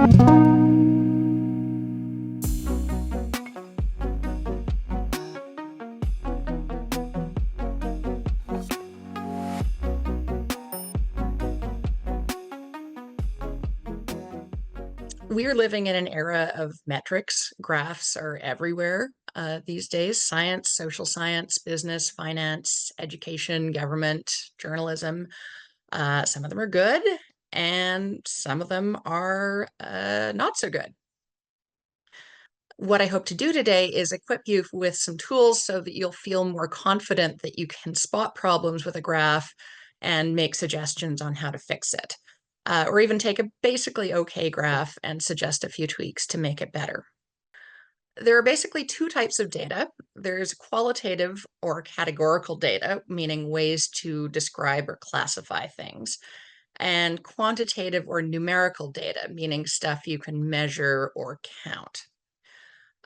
We are living in an era of metrics. Graphs are everywhere these days. Science, social science, business, finance, education, government, journalism. Some of them are good, and some of them are not so good. What I hope to do today is equip you with some tools so that you'll feel more confident that you can spot problems with a graph and make suggestions on how to fix it. Or even take a basically okay graph and suggest a few tweaks to make it better. There are basically two types of data. There's qualitative or categorical data, meaning ways to describe or classify things, and quantitative or numerical data, meaning stuff you can measure or count.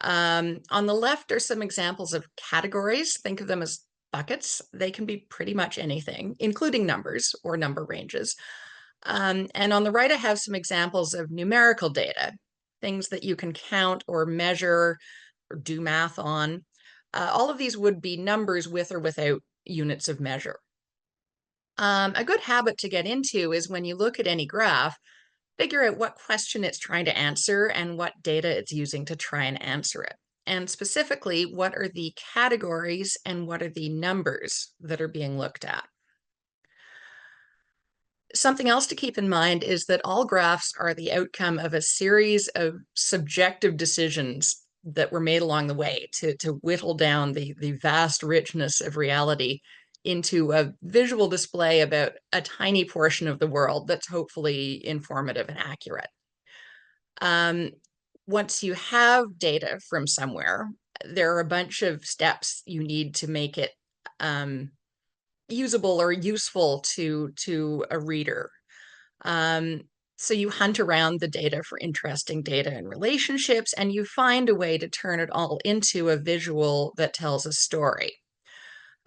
On the left are some examples of categories. Think of them as buckets. They can be pretty much anything, including numbers or number ranges. And on the right, I have some examples of numerical data, things that you can count or measure or do math on. All of these would be numbers with or without units of measure. A good habit to get into is when you look at any graph, figure out what question it's trying to answer and what data it's using to try and answer it. And specifically, what are the categories and what are the numbers that are being looked at? Something else to keep in mind is that all graphs are the outcome of a series of subjective decisions that were made along the way to whittle down the vast richness of reality into a visual display about a tiny portion of the world that's hopefully informative and accurate. Once you have data from somewhere, there are a bunch of steps you need to make it usable or useful to a reader. So you hunt around the data for interesting data and relationships, and you find a way to turn it all into a visual that tells a story.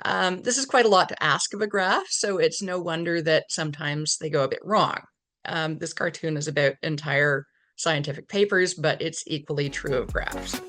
This is quite a lot to ask of a graph, so it's no wonder that sometimes they go a bit wrong. This cartoon is about entire scientific papers, but it's equally true of graphs.